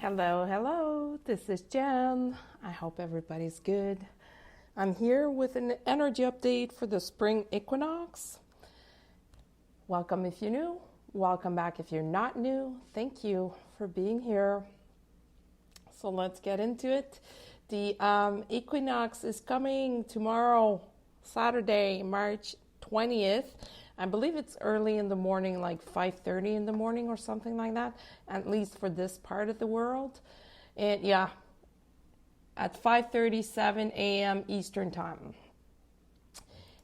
Hello, hello. This is Jen. I hope everybody's good. I'm here with an energy update for the spring equinox. Welcome if you're new. Welcome back if you're not new. Thank you for being here. So let's get into it. The equinox is coming tomorrow, Saturday, March 20th. I believe it's early in the morning, like 5:30 in the morning or something like that, at least for this part of the world. And yeah, at 5:37 a.m. Eastern Time.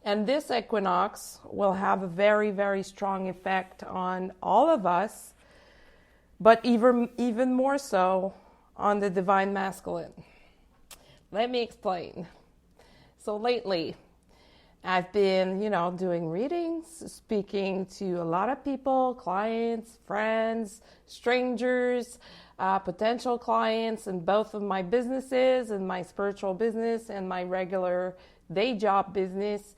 And this equinox will have a very, very strong effect on all of us, but even more so on the divine masculine. Let me explain. So lately, I've been, doing readings, speaking to a lot of people, clients, friends, strangers, potential clients in both of my businesses, in my spiritual business and my regular day job business.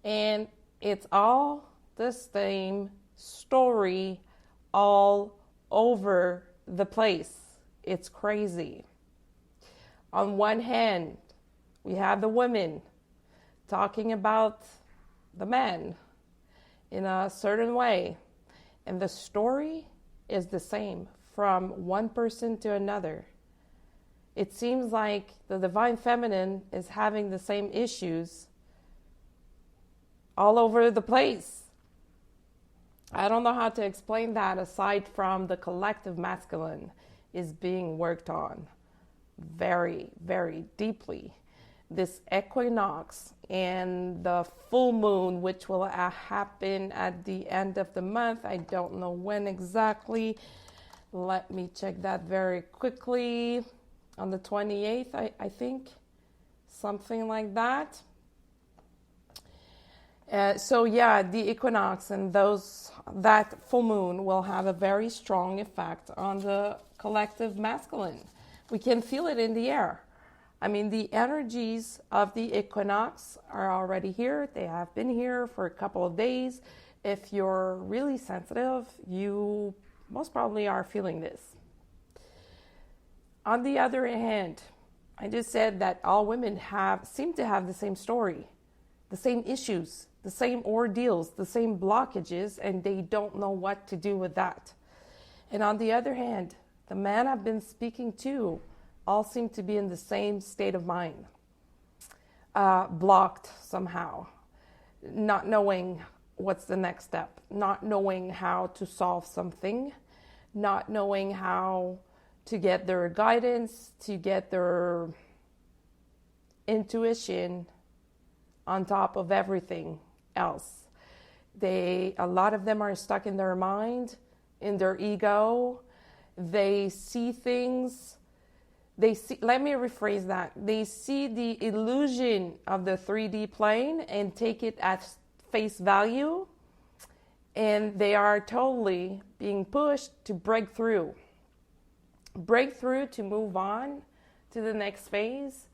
And it's all the same story all over the place. It's crazy. On one hand, we have the women talking about the men in a certain way. And the story is the same from one person to another. It seems like the divine feminine is having the same issues all over the place. I don't know how to explain that aside from the collective masculine is being worked on very, very deeply. This equinox and the full moon, which will happen at the end of the month. I don't know when exactly. Let me check that very quickly. On the 28th, I think. Something like that. The equinox and that full moon will have a very strong effect on the collective masculine. We can feel it in the air. I mean, the energies of the equinox are already here. They have been here for a couple of days. If you're really sensitive, you most probably are feeling this. On the other hand, I just said that all women seem to have the same story, the same issues, the same ordeals, the same blockages, and they don't know what to do with that. And on the other hand, the men I've been speaking to all seem to be in the same state of mind, blocked somehow, not knowing what's the next step, not knowing how to solve something, not knowing how to get their guidance, to get their intuition on top of everything else. A lot of them are stuck in their mind, in their ego. They see things. Let me rephrase that. They see the illusion of the 3D plane and take it at face value, and they are totally being pushed to break through to move on to the next phase,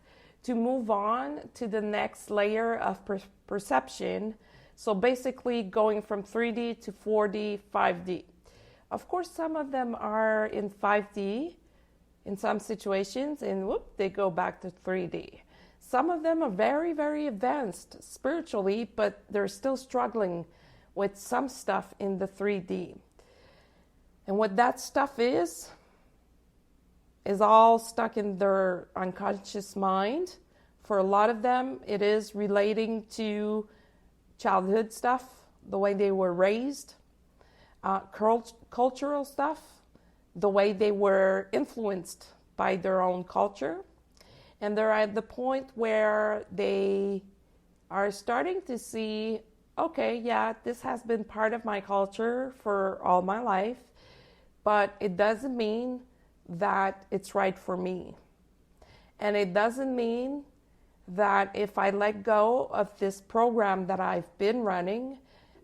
to move on to the next layer of perception. So basically going from 3D to 4D, 5D. Of course, some of them are in 5D in some situations, and they go back to 3D. Some of them are very, very advanced spiritually, but they're still struggling with some stuff in the 3D. And what that stuff is all stuck in their unconscious mind. For a lot of them, it is relating to childhood stuff, the way they were raised, cultural stuff, the way they were influenced by their own culture. And they're at the point where they are starting to see, okay, yeah, this has been part of my culture for all my life, but it doesn't mean that it's right for me. And it doesn't mean that if I let go of this program that I've been running,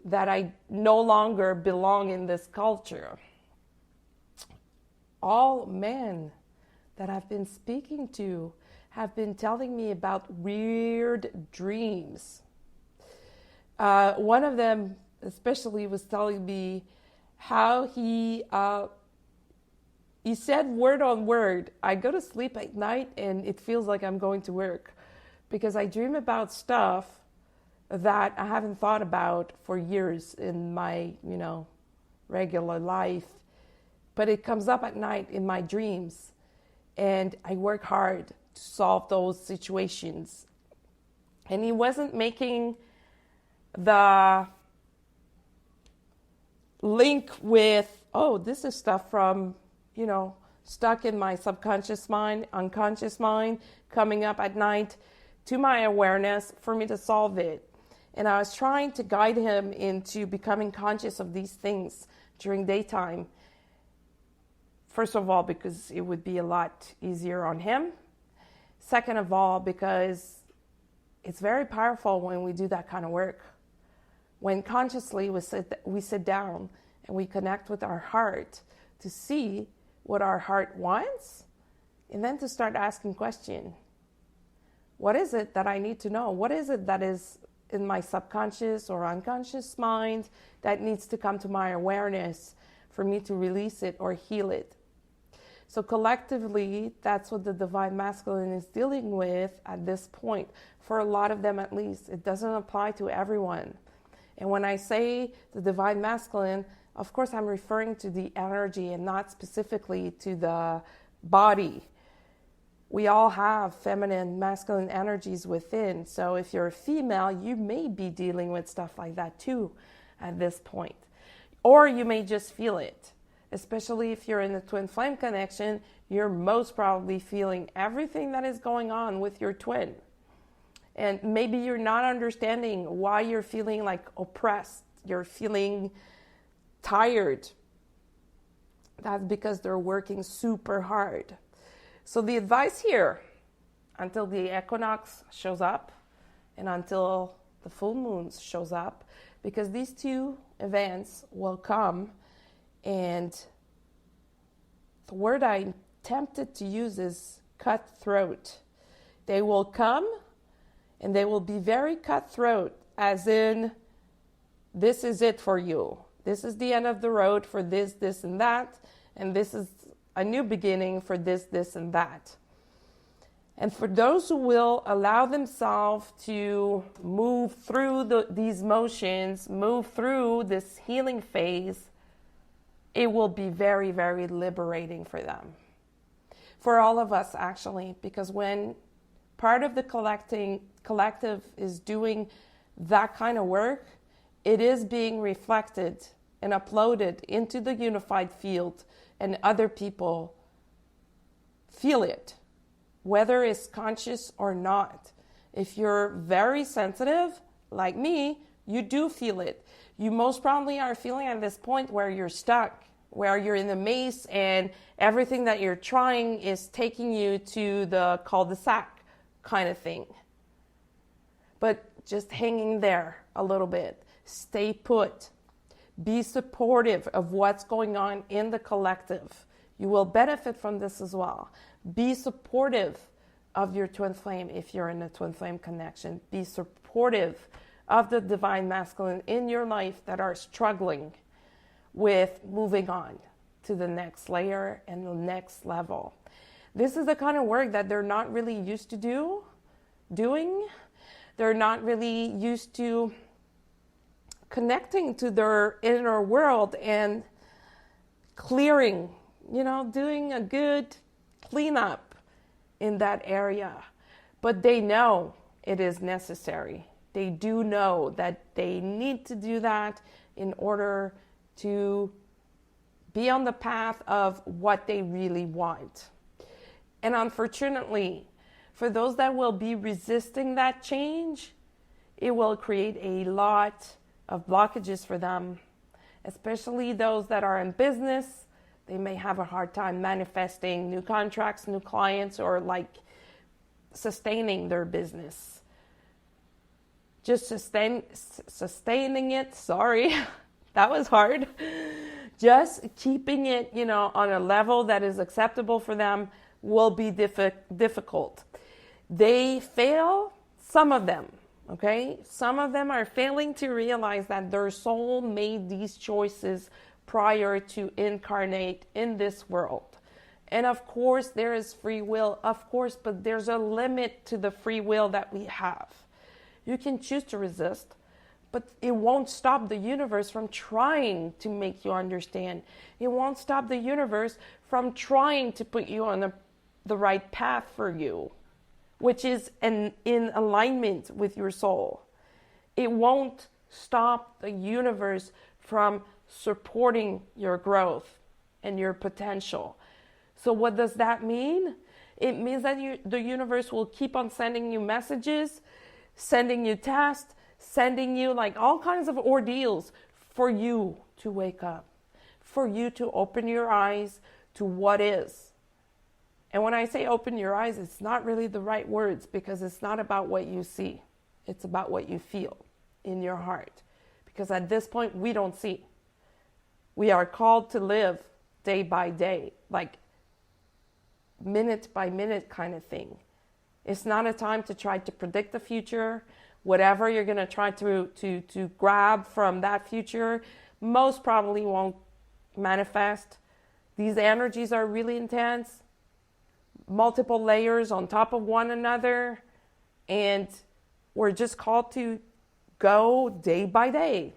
that I no longer belong in this culture. All men that I've been speaking to have been telling me about weird dreams. One of them especially was telling me how he said word on word, I go to sleep at night and it feels like I'm going to work because I dream about stuff that I haven't thought about for years in my, regular life. But it comes up at night in my dreams, and I work hard to solve those situations. And he wasn't making the link with, oh, this is stuff from, stuck in my subconscious mind, unconscious mind, coming up at night to my awareness for me to solve it. And I was trying to guide him into becoming conscious of these things during daytime. First of all, because it would be a lot easier on him. Second of all, because it's very powerful when we do that kind of work. When consciously we sit down and we connect with our heart to see what our heart wants, and then to start asking questions. What is it that I need to know? What is it that is in my subconscious or unconscious mind that needs to come to my awareness for me to release it or heal it? So collectively, that's what the Divine Masculine is dealing with at this point. For a lot of them at least. It doesn't apply to everyone. And when I say the Divine Masculine, of course I'm referring to the energy and not specifically to the body. We all have feminine, masculine energies within. So if you're a female, you may be dealing with stuff like that too at this point. Or you may just feel it. Especially if you're in the twin flame connection, you're most probably feeling everything that is going on with your twin. And maybe you're not understanding why you're feeling like oppressed. You're feeling tired. That's because they're working super hard. So the advice here, until the equinox shows up and until the full moon shows up, because these two events will come. And the word I'm tempted to use is cutthroat. They will come and they will be very cutthroat, as in, this is it for you. This is the end of the road for this, this, and that. And this is a new beginning for this, this, and that. And for those who will allow themselves to move through these motions, move through this healing phase, it will be very, very liberating for them. For all of us, actually, because when part of the collective is doing that kind of work, it is being reflected and uploaded into the unified field, and other people feel it, whether it's conscious or not. If you're very sensitive, like me, you do feel it. You most probably are feeling at this point where you're stuck, where you're in the maze and everything that you're trying is taking you to the cul-de-sac kind of thing. But just hanging there a little bit. Stay put. Be supportive of what's going on in the collective. You will benefit from this as well. Be supportive of your twin flame if you're in a twin flame connection. Be supportive of the Divine Masculine in your life that are struggling with moving on to the next layer and the next level. This is the kind of work that they're not really used to doing. They're not really used to connecting to their inner world and clearing, doing a good cleanup in that area. But they know it is necessary. They do know that they need to do that in order to be on the path of what they really want. And unfortunately, for those that will be resisting that change, it will create a lot of blockages for them, especially those that are in business. They may have a hard time manifesting new contracts, new clients, or sustaining their business. Just sustaining it, sorry, that was hard. Just keeping it, on a level that is acceptable for them will be difficult. They fail, some of them, okay? Some of them are failing to realize that their soul made these choices prior to incarnate in this world. And of course, there is free will, of course, but there's a limit to the free will that we have. You can choose to resist, but it won't stop the universe from trying to make you understand. It won't stop the universe from trying to put you on the right path for you, which is in alignment with your soul. It won't stop the universe from supporting your growth and your potential. So what does that mean? It means that the universe will keep on sending you messages, sending you tests, sending you like all kinds of ordeals for you to wake up, for you to open your eyes to what is. And when I say open your eyes, it's not really the right words, because it's not about what you see. It's about what you feel in your heart. Because at this point, we don't see. We are called to live day by day, like minute by minute kind of thing. It's not a time to try to predict the future. Whatever you're going to try to grab from that future, most probably won't manifest. These energies are really intense, multiple layers on top of one another, and we're just called to go day by day.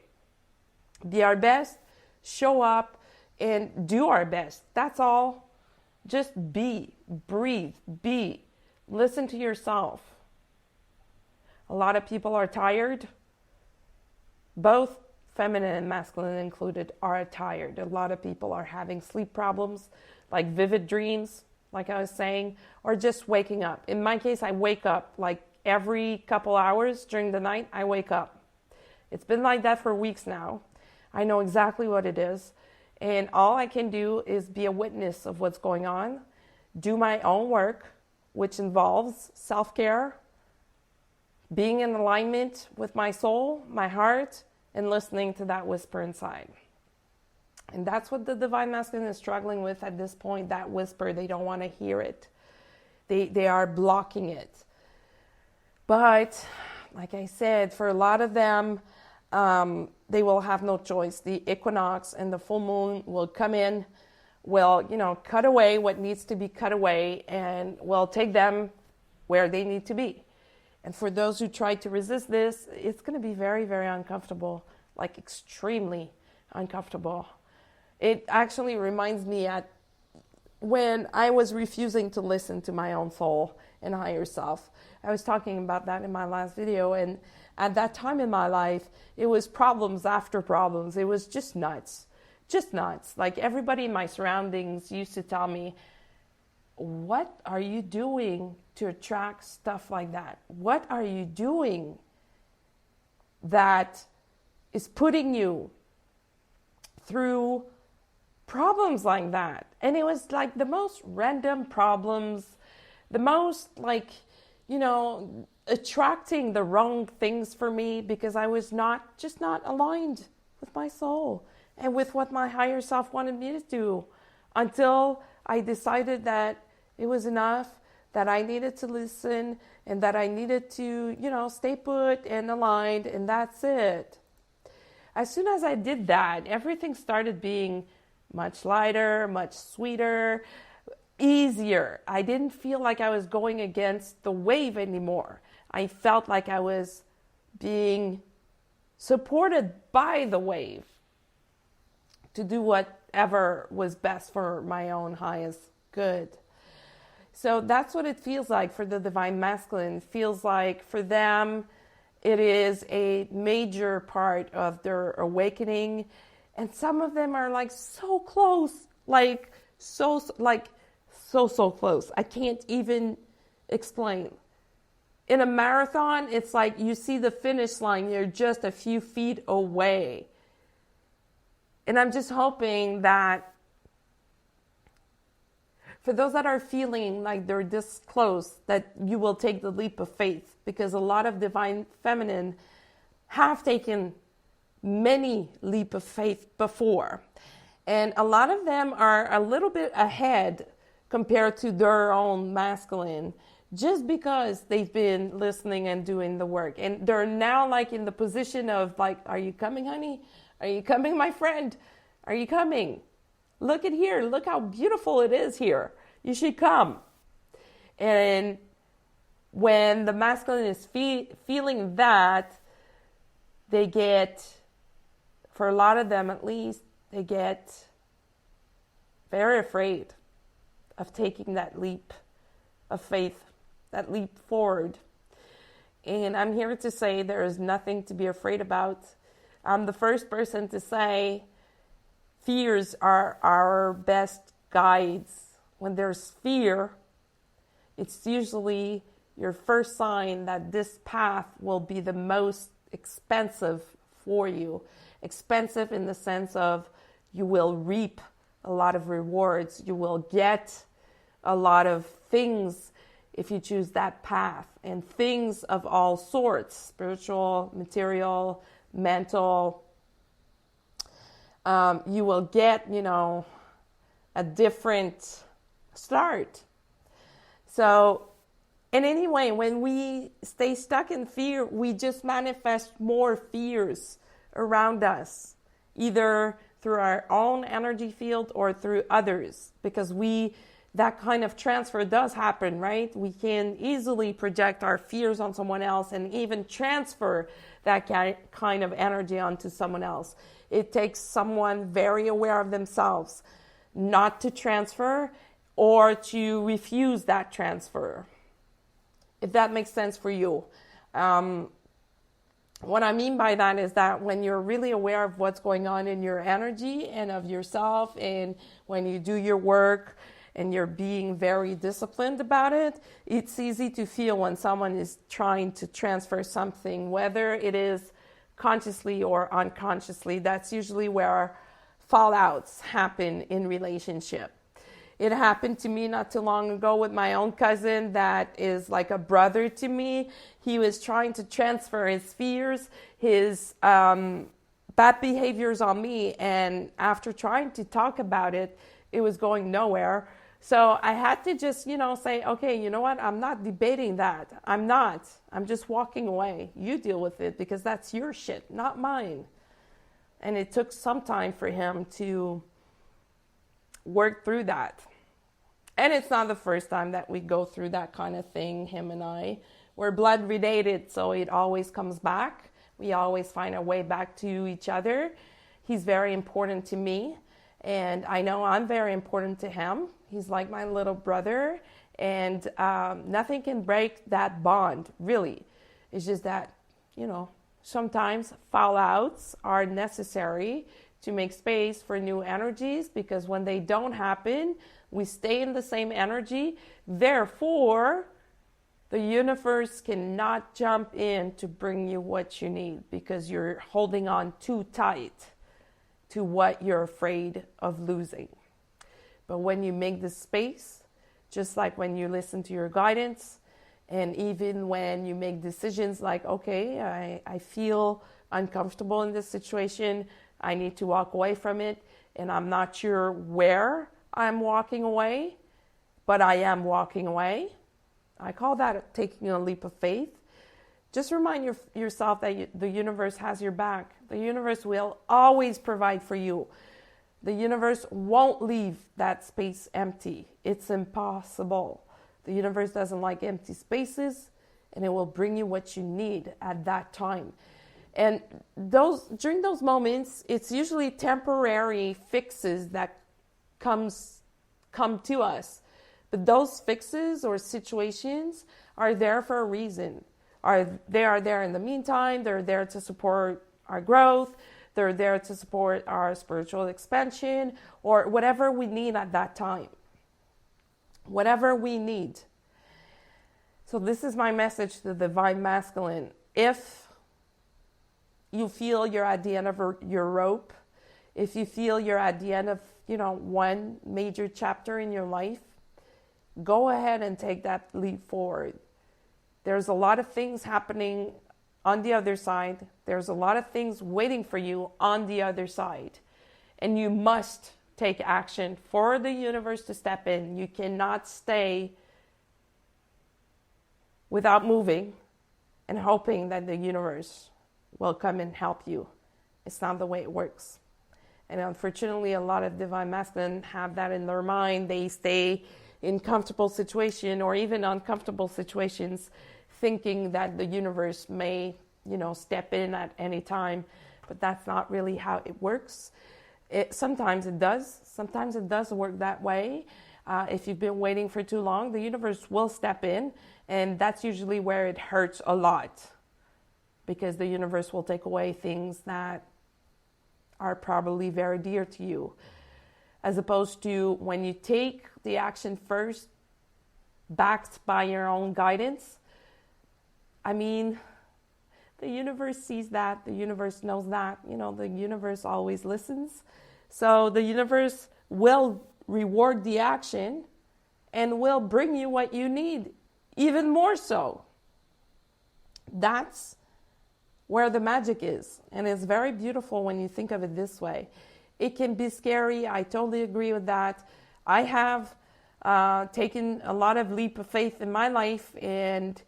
Be our best, show up, and do our best. That's all. Just be, breathe, be. Listen to yourself. A lot of people are tired. Both feminine and masculine included are tired. A lot of people are having sleep problems, like vivid dreams, like I was saying, or just waking up. In my case, I wake up like every couple hours during the night. I wake up. It's been like that for weeks now. I know exactly what it is. And all I can do is be a witness of what's going on, do my own work, which involves self-care, being in alignment with my soul, my heart, and listening to that whisper inside. And that's what the Divine Masculine is struggling with at this point, that whisper. They don't want to hear it. They are blocking it. But, like I said, for a lot of them, they will have no choice. The equinox and the full moon will come in, will, cut away what needs to be cut away, and will take them where they need to be. And for those who try to resist this, it's going to be very, very uncomfortable, like extremely uncomfortable. It actually reminds me when I was refusing to listen to my own soul and higher self. I was talking about that in my last video, and at that time in my life, it was problems after problems. It was just nuts. Like everybody in my surroundings used to tell me, what are you doing to attract stuff like that? What are you doing that is putting you through problems like that? And it was like the most random problems, the most attracting the wrong things for me, because I was not aligned with my soul and with what my higher self wanted me to do, until I decided that it was enough, that I needed to listen, and that I needed to, stay put and aligned, and that's it. As soon as I did that, everything started being much lighter, much sweeter, easier. I didn't feel like I was going against the wave anymore. I felt like I was being supported by the wave to do whatever was best for my own highest good. So that's what it feels like for the Divine Masculine. It feels like for them, it is a major part of their awakening. And some of them are like so close, so close. I can't even explain. In a marathon, it's like you see the finish line, you're just a few feet away. And I'm just hoping that for those that are feeling like they're this close, that you will take the leap of faith, because a lot of Divine Feminine have taken many leap of faith before. And a lot of them are a little bit ahead compared to their own masculine, just because they've been listening and doing the work. And they're now like in the position of like, are you coming, honey? Are you coming, my friend? Are you coming? Look at here. Look how beautiful it is here. you should come. And when the masculine is feeling that, they get, for a lot of them at least, they get very afraid of taking that leap of faith, that leap forward. And I'm here to say there is nothing to be afraid about. I'm the first person to say fears are our best guides. When there's fear, it's usually your first sign that this path will be the most expensive for you. Expensive in the sense of you will reap a lot of rewards. You will get a lot of things if you choose that path, and things of all sorts, spiritual, material, mental. You will get, a different start. So, and anyway, when we stay stuck in fear, we just manifest more fears around us, either through our own energy field or through others, because that kind of transfer does happen, right? We can easily project our fears on someone else and even transfer that kind of energy onto someone else. It takes someone very aware of themselves not to transfer or to refuse that transfer, if that makes sense for you. What I mean by that is that when you're really aware of what's going on in your energy and of yourself, and when you do your work and you're being very disciplined about it, it's easy to feel when someone is trying to transfer something, whether it is consciously or unconsciously. That's usually where fallouts happen in relationship. It happened to me not too long ago with my own cousin that is like a brother to me. He was trying to transfer his fears, his bad behaviors on me. And after trying to talk about it, it was going nowhere. So I had to just, say, okay, you know what? I'm not debating that. I'm just walking away. You deal with it because that's your shit, not mine. And it took some time for him to work through that. And it's not the first time that we go through that kind of thing, him and I. We're blood related, so it always comes back. We always find our way back to each other. He's very important to me, and I know I'm very important to him. He's like my little brother, and nothing can break that bond, really. It's just that, sometimes fallouts are necessary to make space for new energies, because when they don't happen, we stay in the same energy. Therefore, the universe cannot jump in to bring you what you need, because you're holding on too tight to what you're afraid of losing. But when you make this space, just like when you listen to your guidance, and even when you make decisions like, okay, I feel uncomfortable in this situation, I need to walk away from it, and I'm not sure where I'm walking away, but I am walking away. I call that taking a leap of faith. Just remind yourself that the universe has your back. The universe will always provide for you. The universe won't leave that space empty. It's impossible. The universe doesn't like empty spaces, and it will bring you what you need at that time. And during those moments, it's usually temporary fixes that come to us. But those fixes or situations are there for a reason. They are there in the meantime. They're there to support our growth. They're there to support our spiritual expansion, or whatever we need at that time. Whatever we need. So this is my message to the Divine Masculine. If you feel you're at the end of your rope, if you feel you're at the end of, one major chapter in your life, go ahead and take that leap forward. There's a lot of things happening on the other side. There's a lot of things waiting for you on the other side. And you must take action for the universe to step in. You cannot stay without moving and hoping that the universe will come and help you. It's not the way it works. And unfortunately, a lot of Divine Masculine have that in their mind. They stay in comfortable situation or even uncomfortable situations, thinking that the universe may, step in at any time, but that's not really how it works. Sometimes it does. Sometimes it does work that way. If you've been waiting for too long, the universe will step in, and that's usually where it hurts a lot, because the universe will take away things that are probably very dear to you, as opposed to when you take the action first, backed by your own guidance. I mean, the universe sees that, the universe knows that, the universe always listens. So the universe will reward the action and will bring you what you need, even more so. That's where the magic is. And it's very beautiful when you think of it this way. It can be scary. I totally agree with that. I have taken a lot of leap of faith in my life, and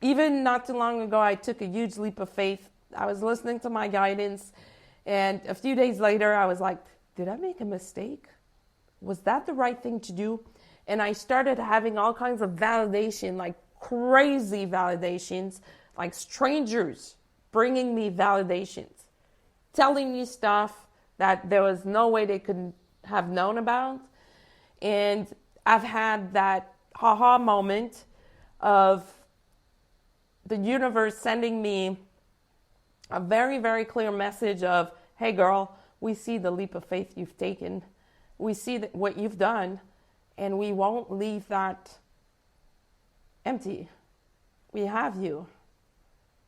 even not too long ago, I took a huge leap of faith. I was listening to my guidance, and a few days later, I was like, did I make a mistake? Was that the right thing to do? And I started having all kinds of validation, like crazy validations, like strangers bringing me validations, telling me stuff that there was no way they could have known about. And I've had that aha moment of the universe sending me a very, very clear message of, hey girl, we see the leap of faith you've taken. We see what you've done, and we won't leave that empty. We have you.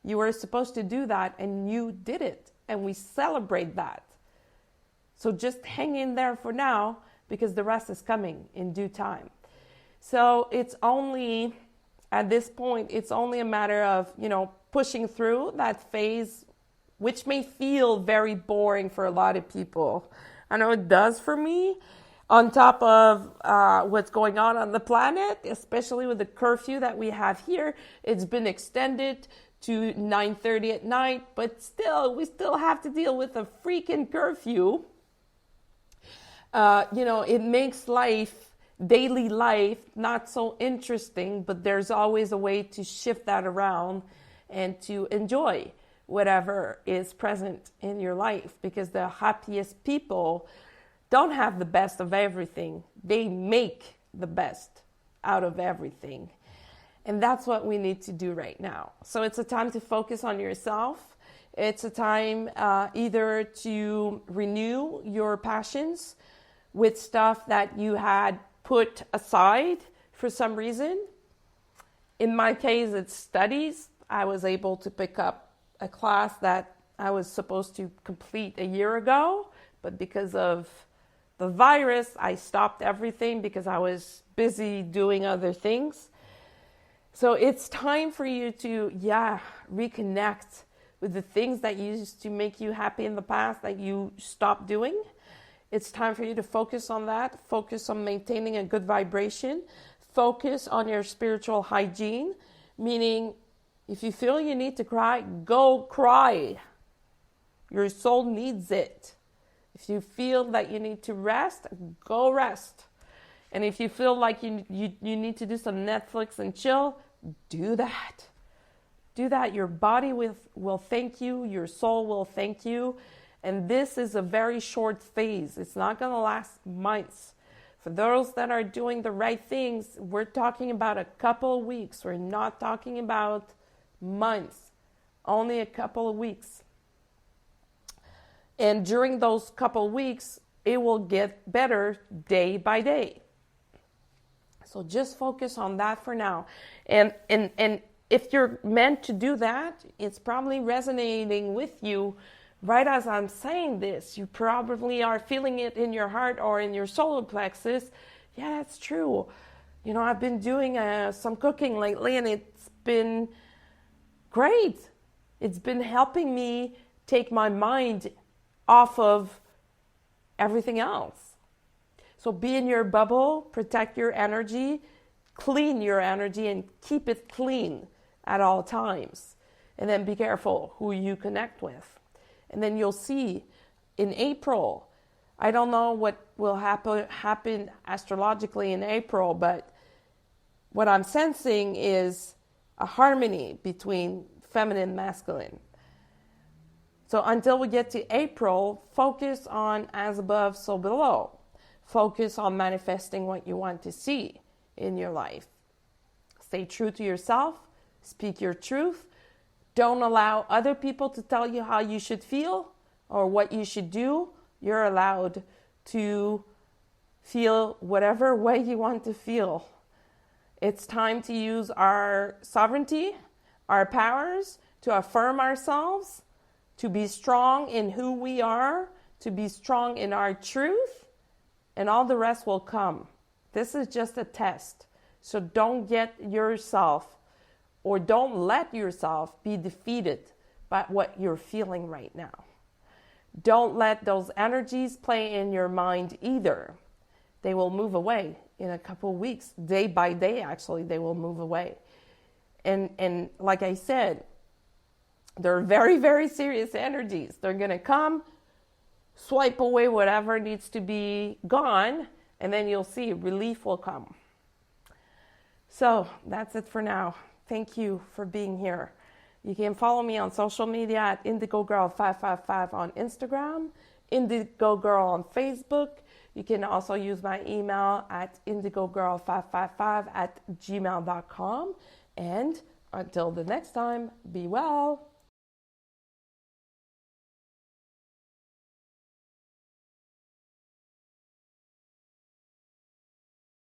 You were supposed to do that, and you did it, and we celebrate that. So just hang in there for now, because the rest is coming in due time. So it's only, at this point, it's only a matter of, pushing through that phase, which may feel very boring for a lot of people. I know it does for me. On top of what's going on the planet, especially with the curfew that we have here, it's been extended to 9:30 at night, but still, we still have to deal with a freaking curfew. It makes daily life, not so interesting, but there's always a way to shift that around and to enjoy whatever is present in your life, because the happiest people don't have the best of everything. They make the best out of everything. And that's what we need to do right now. So it's a time to focus on yourself. It's a time either to renew your passions with stuff that you had put aside for some reason. In my case, it's studies. I was able to pick up a class that I was supposed to complete a year ago, but because of the virus, I stopped everything because I was busy doing other things. So it's time for you to, reconnect with the things that used to make you happy in the past that you stopped doing. It's time for you to focus on that, focus on maintaining a good vibration, focus on your spiritual hygiene, meaning if you feel you need to cry, go cry. Your soul needs it. If you feel that you need to rest, go rest. And if you feel like you need to do some Netflix and chill, do that. Do that. Your body will thank you. Your soul will thank you. And this is a very short phase. It's not going to last months. For those that are doing the right things, we're talking about a couple of weeks. We're not talking about months. Only a couple of weeks. And during those couple of weeks, it will get better day by day. So just focus on that for now. And if you're meant to do that, it's probably resonating with you right as I'm saying this. You probably are feeling it in your heart or in your solar plexus. Yeah, that's true. I've been doing some cooking lately, and it's been great. It's been helping me take my mind off of everything else. So be in your bubble, protect your energy, clean your energy, and keep it clean at all times. And then be careful who you connect with. And then you'll see in April, I don't know what will happen astrologically in April, but what I'm sensing is a harmony between feminine and masculine. So until we get to April, focus on as above, so below. Focus on manifesting what you want to see in your life. Stay true to yourself. Speak your truth. Don't allow other people to tell you how you should feel or what you should do. You're allowed to feel whatever way you want to feel. It's time to use our sovereignty, our powers, to affirm ourselves, to be strong in who we are, to be strong in our truth, and all the rest will come. This is just a test. So don't get yourself, or don't let yourself be defeated by what you're feeling right now. Don't let those energies play in your mind either. They will move away in a couple of weeks. Day by day, actually, they will move away. And like I said, they're very, very serious energies. They're going to come, swipe away whatever needs to be gone, and then you'll see relief will come. So that's it for now. Thank you for being here. You can follow me on social media at IndigoGirl555 on Instagram, IndigoGirl on Facebook. You can also use my email at indigogirl555@gmail.com. And until the next time, be well.